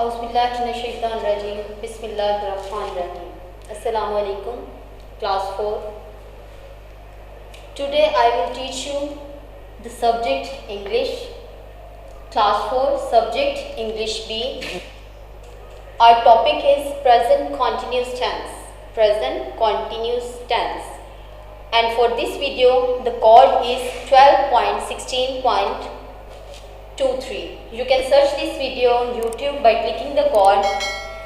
औज़ुबिल्लाहिमिनश्शैतानिर्रजीम बिस्मिल्लाहिर्रहमानिर्रहीम Assalamu alaikum class 4. Today I will teach you the subject English, class 4, subject English B. Our topic is present continuous tense, present continuous tense, and for this video the code is 12.16.23. You can search this video on YouTube by clicking the code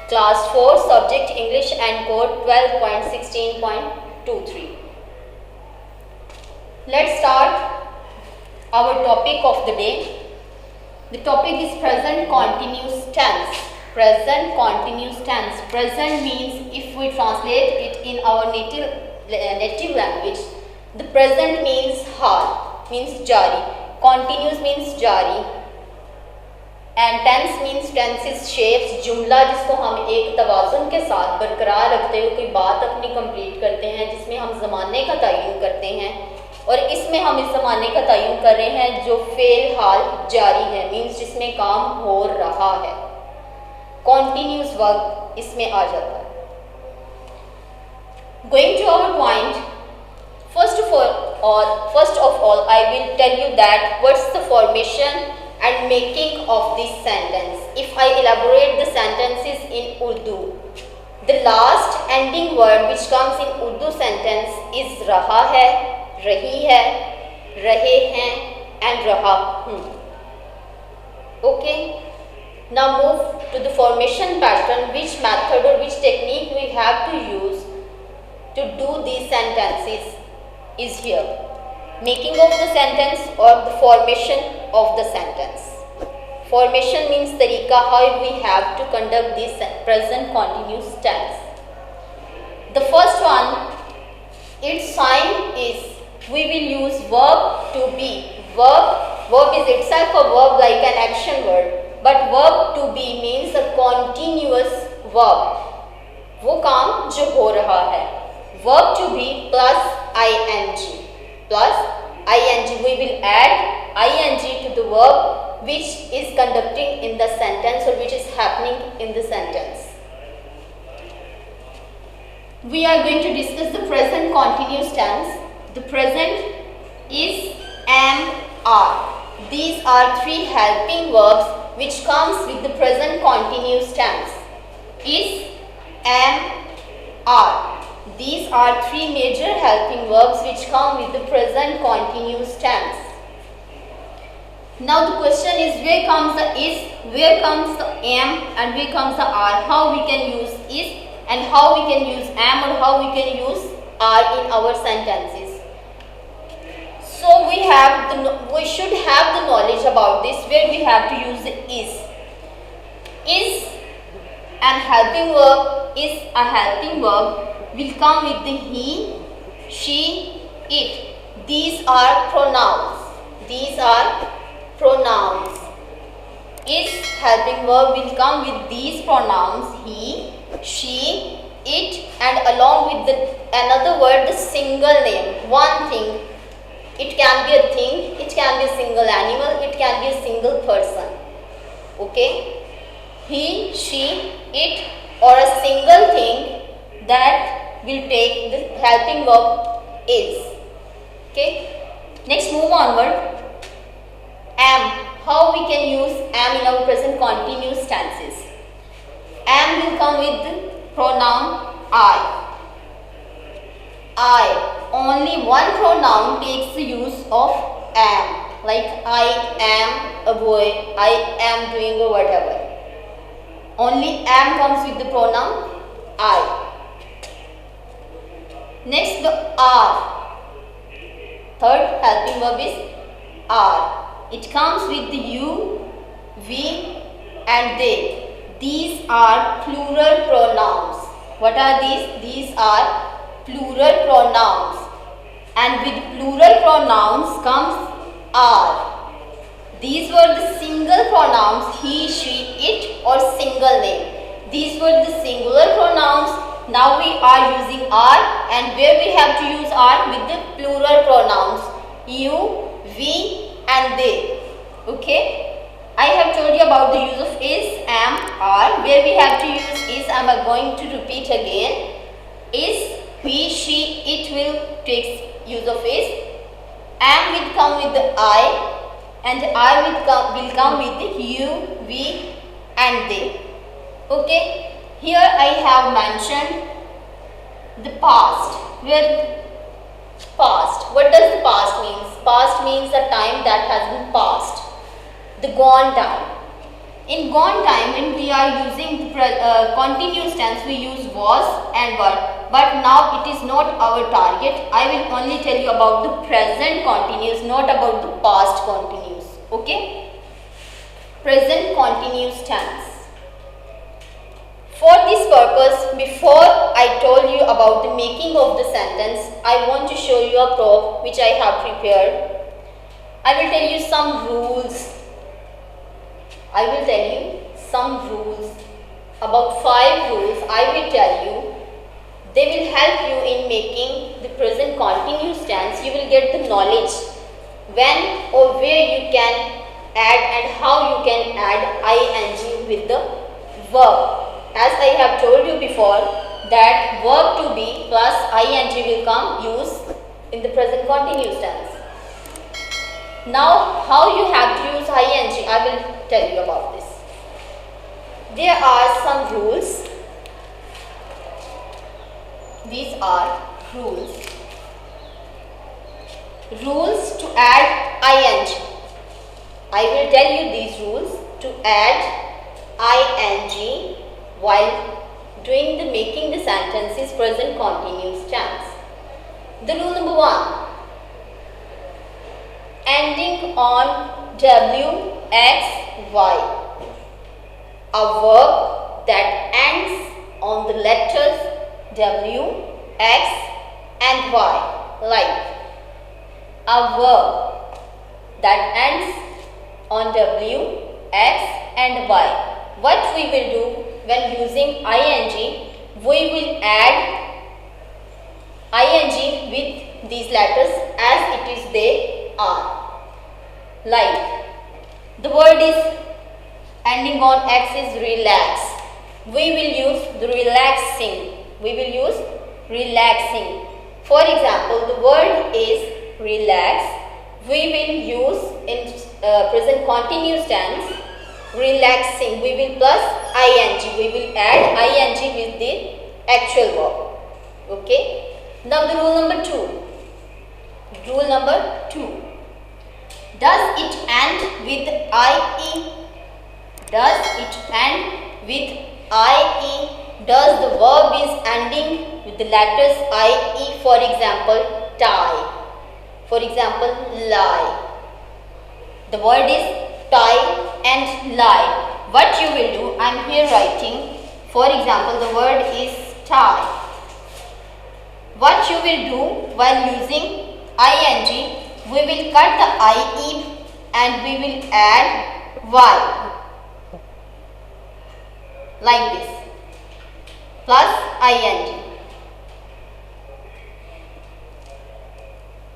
class 4 subject English and code 12.16.23. Let's start our topic of the day. The topic is present continuous tense. Present continuous tense. Present means, if we translate it in our native language, the present means हाल, means jari. Continuous means jari. And tense means tenses shapes, जुमला जिसको हम एक तवाज़ुन के साथ बरकरार रखते हुए कोई बात अपनी कंप्लीट करते हैं, जिसमें हम ज़माने का तयन करते हैं, और इसमें हम इस ज़माने का तयन कर रहे हैं जो फ़ेल हाल जारी है, मीन्स जिसमें काम हो रहा है। कॉन्टीन्यूस वर्ब इसमें आ जाता है। Going to our point, first of all I will tell you that what's the formation and making of this sentence. If I elaborate the sentences in Urdu, the last ending word which comes in Urdu sentence is raha hai, rahi hai, rahe hain and raha hu. Okay, now move to the formation pattern. Which method or which technique we have to use to do these sentences is here. Making of the sentence or the formation of the sentence. Formation means tarika, how we have to conduct this present continuous tense. The first one, its sign is we will use verb to be. Verb is itself a verb like an action word, but verb to be means a continuous verb. वो काम जो हो रहा है. Verb to be plus ing. Plus ing, we will add ing to the verb which is conducting in the sentence or which is happening in the sentence. We are going to discuss the present continuous tense. The present is am, are. These are three helping verbs which comes with the present continuous tense. Is, am, are. These are three major helping verbs which come with the present continuous tense. Now the question is, where comes the is, where comes the am and where comes the are? How we can use is and how we can use am or how we can use are in our sentences. So we should have the knowledge about this, where we have to use the is. Is an helping verb, is a helping verb will come with the he, she, it. These are pronouns. These are pronouns. Is helping verb will come with these pronouns he, she, it, and along with another word, the single name, one thing. It can be a thing, it can be a single animal, it can be a single person. Okay? He, she, it, or a single thing that will take the helping verb is. Okay, next move onward. Am, how we can use am in our present continuous tenses. Am will come with the pronoun I. Only one pronoun takes the use of am, like I am a boy, I am doing or whatever. Only am comes with the pronoun I. Next, the are. Third helping verb is are. It comes with the you, we and they. These are plural pronouns. What are these? These are plural pronouns. And with plural pronouns comes are. These were the single pronouns he, she, it or single name. These were the singular pronouns. Now we are using are, and where we have to use are with the plural pronouns you, we and they. Okay, I have told you about the use of is, am, are. where we have to use is, I am going to repeat again, is, he, she, it will take use of is, am will come with the I, and I will come with the you, we and they. Okay, here I have mentioned the past. Where past, what does the past means? Past means the time that has been passed, the gone time. In gone time, when we are using the continuous tense, we use was and were. But now it is not our target. I will only tell you about the present continuous, not about the past continuous. Okay? Present continuous tense. For this purpose, before I told you about the making of the sentence, I want to show you a prop which I have prepared. I will tell you some rules. I will tell you some rules. About 5 rules I will tell you. They will help you in making the present continuous tense. You will get the knowledge when or where you can add and how you can add ing with the verb. As I have told you before that verb to be plus ing will come use in the present continuous tense. Now how you have to use ing, I will tell you about this. There are some rules. These are rules. Rules to add ing. I will tell you these rules to add ing while doing the making the sentences present continuous tense. The rule number 1. Ending on w, x, y. A verb that ends on the letters w, x and y. Like a verb that ends on w, x and y. What we will do when using ing, we will add ing with these letters as it is they are. Like the word is ending on x is relax. We will use the relaxing. We will use relaxing. For example, the word is relax. We will use in present continuous tense relaxing. We will plus ing. We will add ing with the actual verb. Okay. Now the rule number 2. Rule number 2. Does it end with ie? Does it end with ie? Does the verb is ending with the letters ie? For example, tie. For example, lie. The word is tie and lie. What you will do, I am here writing. For example, the word is tie. What you will do while using ing, we will cut the ie and we will add y. Like this. Plus ing.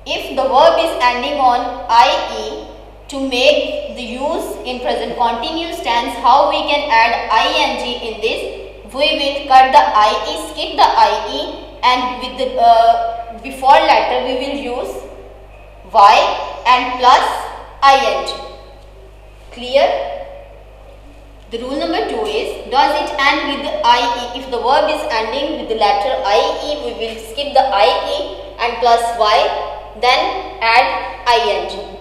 If the verb is ending on ie, to make the use in present continuous tense, how we can add ing in this? We will cut the ie, skip the ie, and with the before letter we will use y and plus ing. Clear? The rule number 2 is, does it end with the ie? If the verb is ending with the letter ie, we will skip the ie and plus y, then add ing.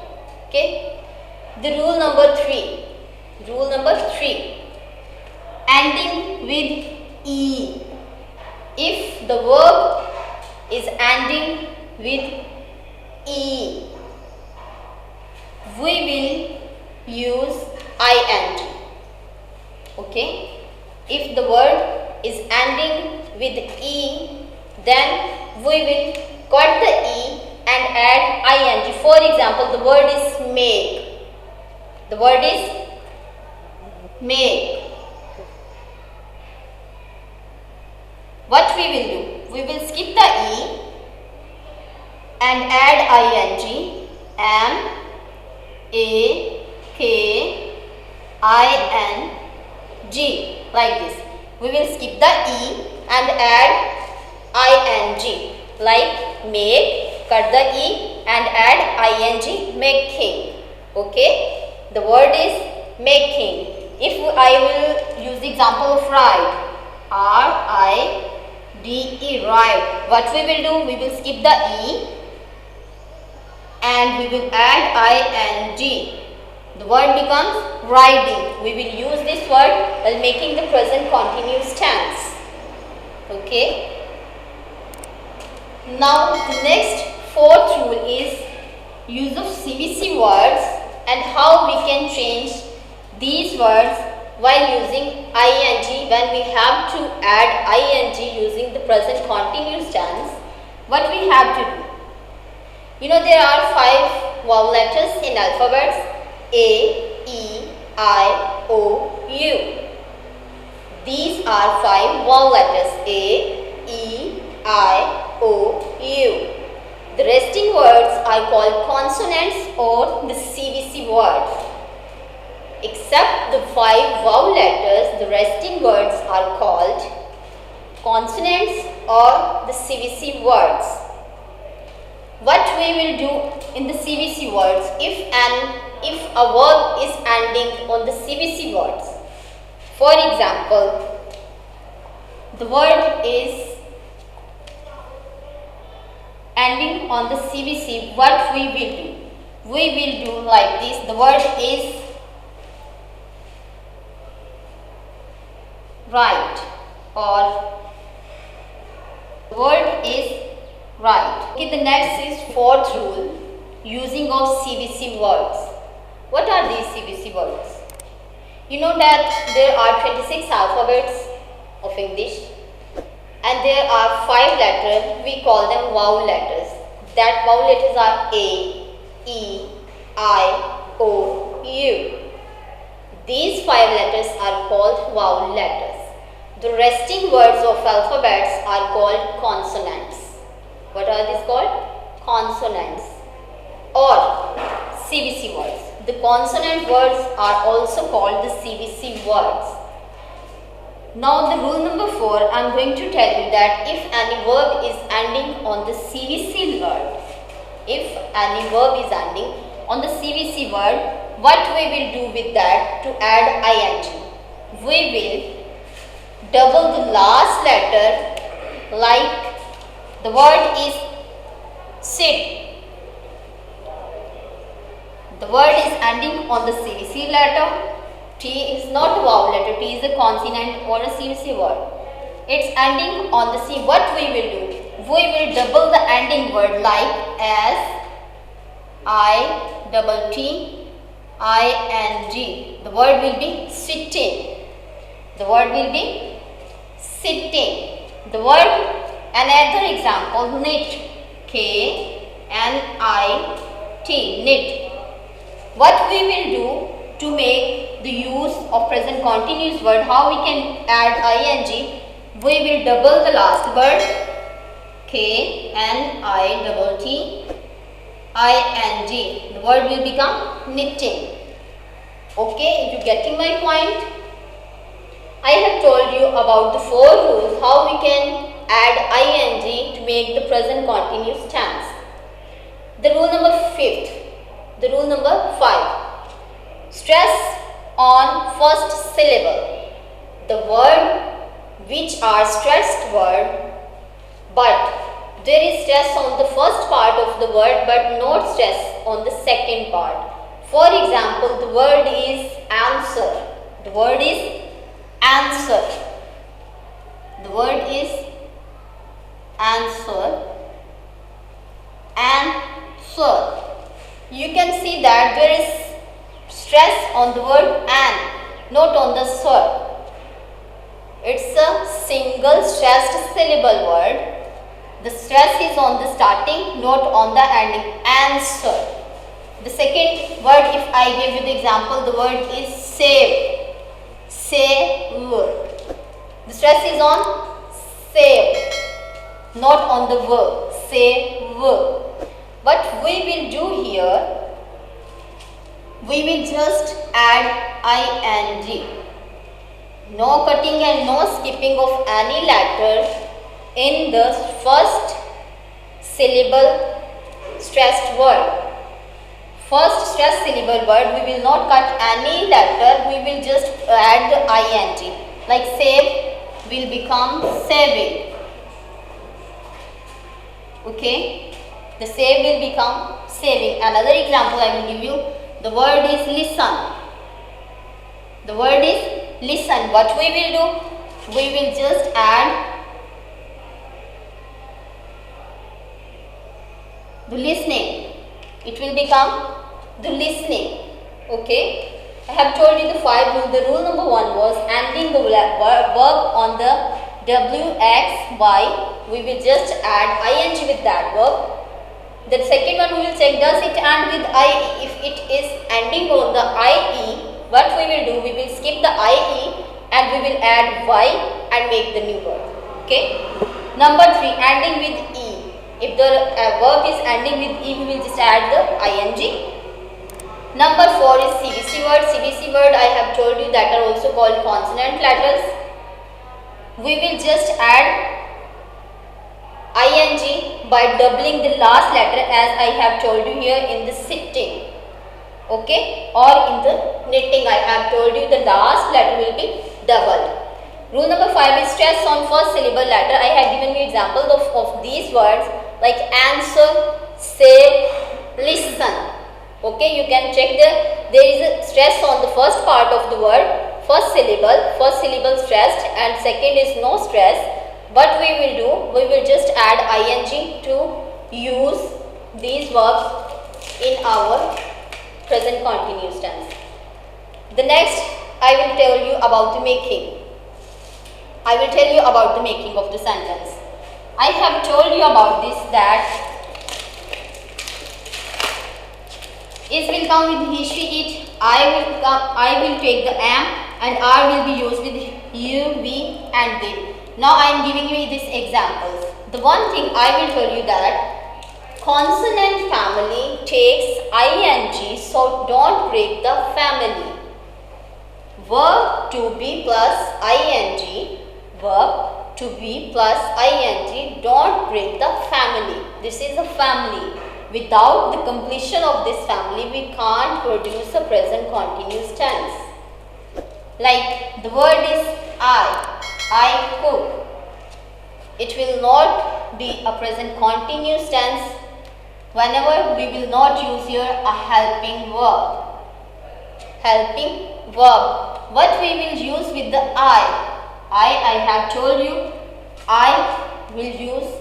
Okay. The rule number 3. Rule number 3. Ending with e. If the verb is ending with e, we will use ing. Okay. If the word is ending with e, then we will cut the e and add ing. For example, the word is make. The word is make. What we will do? We will skip the e and add ing. M A K I N G. like this. We will skip the E and add ing, like make, cut the E and add ing, making. Okay, the word is making. If I will use the example of ride, R-I-D-E, ride, what we will do, we will skip the E and we will add ing. The word becomes riding. We will use this word while making the present continuous tense. Okay. Now the next fourth rule is use of CVC words and how we can change these words while using ing when we have to add ing using the present continuous tense. What we have to do? You know, there are 5 vowel letters in alphabets: A, E, I, O, U. These are 5 vowel letters: A, E, I, O, U. The resting words are called consonants or the CVC words. Except the 5 vowel letters, the resting words are called consonants or the CVC words. What we will do in the CVC words, if a verb is ending on the CVC words. For example, the word is ending on the CVC, what we will do? We will do like this. The word is right, or the word is right. Okay, the next is fourth rule, using of CVC words. What are these CVC words? You know that there are 26 alphabets of English and there are 5 letters, we call them vowel letters. That vowel letters are A, E, I, O, U. These 5 letters are called vowel letters. The resting words of alphabets are called consonants. What are these called? Consonants or CVC words. The consonant words are also called the CVC words. Now the rule number 4, I am going to tell you that if any verb is ending on the CVC word, if any verb is ending on the CVC word, what we will do with that to add ing? We will double the last letter, like the word is sit. The word is ending on the CVC letter. T is not a vowel letter, T is a consonant or a CVC word. It's ending on the C. What we will do? We will double the ending word like as I double T I N G. The word will be sitting. The word will be sitting. The word, another example, knit. K N I T, knit. What we will do to make the use of present continuous word, how we can add ing? We will double the last word, K N I double T I N G. The word will become knitting. Okay, you getting my point? I have told you about the 4 rules how we can add ing to make the present continuous tense. The rule number 5. Stress on first syllable. The word which are stressed word, but there is stress on the first part of the word but not stress on the second part. For example, the word is answer. The word is answer. The word is answer. Answer. You can see that there is stress on the word an, not on the sir. It's a single stressed syllable word. The stress is on the starting, not on the ending. Answer. The second word, if I give you the example, the word is save. Save. The stress is on save, not on the verb. Save. What we will do here, we will just add ing. No cutting and no skipping of any letter in the first syllable stressed word. First stressed syllable word, we will not cut any letter, we will just add the ing. Like save will become saving. Okay, the save will become saving. Another example I will give you. The word is listen. The word is listen. What we will do? We will just add the listening. It will become the listening. Okay. I have told you the 5 rules. The rule number 1 was ending the verb on the WXY. We will just add ing with that verb. The second one, we will check, does it end with IE? If it is ending on the IE, what we will do? We will skip the IE and we will add Y and make the new word. Okay. Number 3, ending with E. If the verb is ending with E, we will just add the ing. Number 4 is CVC word. CVC word I have told you that are also called consonant letters. We will just add ing by doubling the last letter, as I have told you here in the sitting. Okay, or in the knitting I have told you the last letter will be doubled. Rule number 5 is stress on first syllable letter. I have given you examples of these words like answer, save, listen. Okay, you can check there is a stress on the first part of the word, first syllable stressed, and second is no stress. What we will do, we will just add ing to use these verbs in our present continuous tense. The next, I will tell you about the making. I will tell you about the making of the sentence. I have told you about this, that is will come with he, she, it. I will take the am, and are will be used with you, we, and they. Now I am giving you these examples. The one thing I will tell you that consonant family takes ing, so don't break the family. Verb to be plus ing, verb to be plus ing, don't break the family. This is a family. Without the completion of this family, we can't produce a present continuous tense. Like the word is I cook. It will not be a present continuous tense whenever we will not use here a helping verb. Helping verb. What we will use with the I have told you, I will use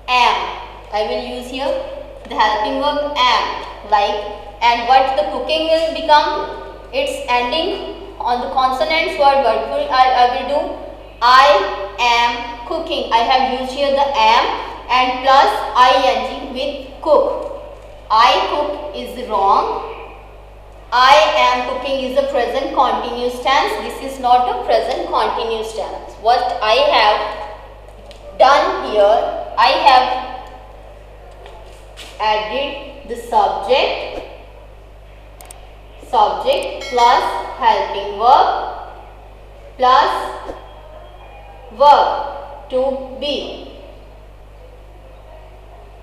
am. I will use here the helping verb am. Like, and what the cooking will become? It's ending on the consonants word. What I will do? I am cooking. I have used here the am and plus ing with cook. I cook is wrong. I am cooking is a present continuous tense. This is not a present continuous tense. What I have done here, I have added the subject plus helping verb plus verb to be.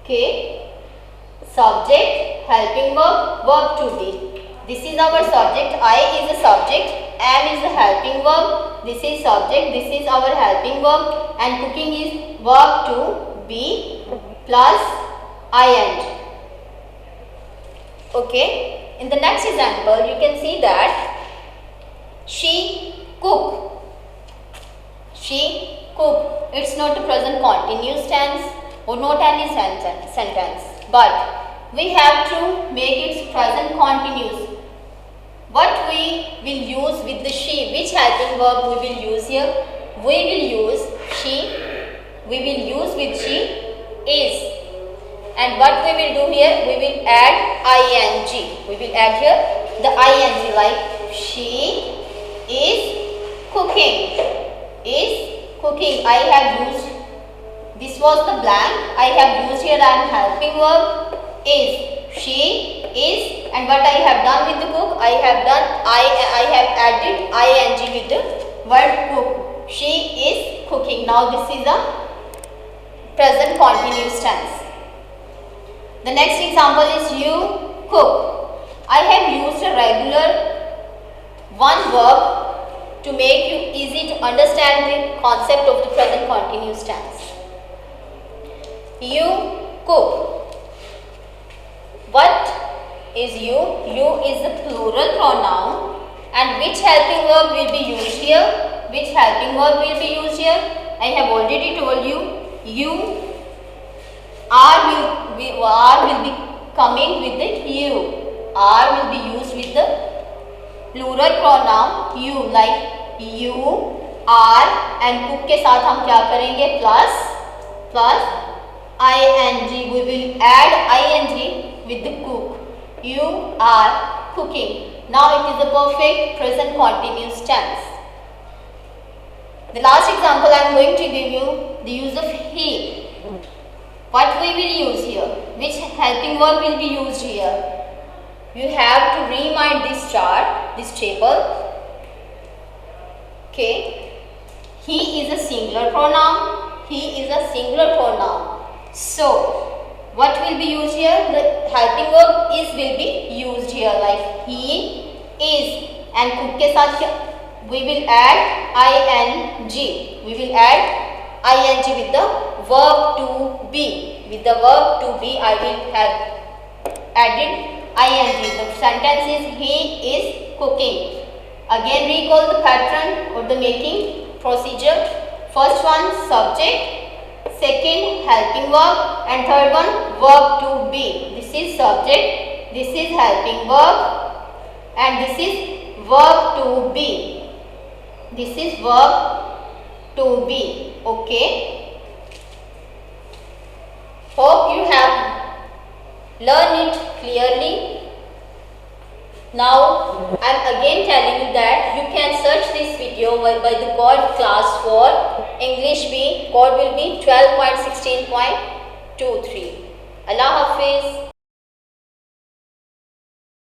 Okay, subject, helping verb to be. This is our subject. I is a subject, am is a helping verb. This is subject, this is our helping verb, and cooking is verb to be plus ing. Okay, in the next example you can see that she cook. She cook. It's not a present continuous tense or not any sentence, but we have to make it present continuous. What we will use with the she, which helping verb we will use here? We will use she, we will use with she is. And what we will do here? We will add ing. We will add here the ing, like she is cooking. Is cooking. I have used, this was the blank. I have used here an helping verb is. She is, and what I have done with the cook? I have added ing with the word cook. She is cooking. Now this is a present continuous tense. The next example is you cook. I have used a regular one verb to make you easy to understand the concept of the present continuous tense. You cook. What is you? You is the plural pronoun, and which helping verb will be used here? Which helping verb will be used here? I have already told you. You are will be coming with the you. Are will be used with the plural pronoun you, like you are, and cook के साथ हम क्या करेंगे? Plus ing. We will add ing with the cook. You are cooking. Now it is a perfect present continuous tense. The last example I am going to give you the use of he. What we will use here? Which helping verb will be used here? You have to remind this chart, this table. Okay. He is a singular pronoun. He is a singular pronoun. So what will be used here? The helping verb is will be used here, like he is, and cook के साथ we will add ing. We will add ing with the verb to be. With the verb to be, I will have added ing. The sentence is he is cooking. Again recall the pattern or the making procedure. First one subject, second helping verb, and third one verb to be. This is subject, this is helping verb, and this is verb to be. This is verb to be. Okay. Hope you have learned it clearly. Now I am again telling you that you can search this video by the code class for English B. Code will be 12.16.23. Allah Hafiz.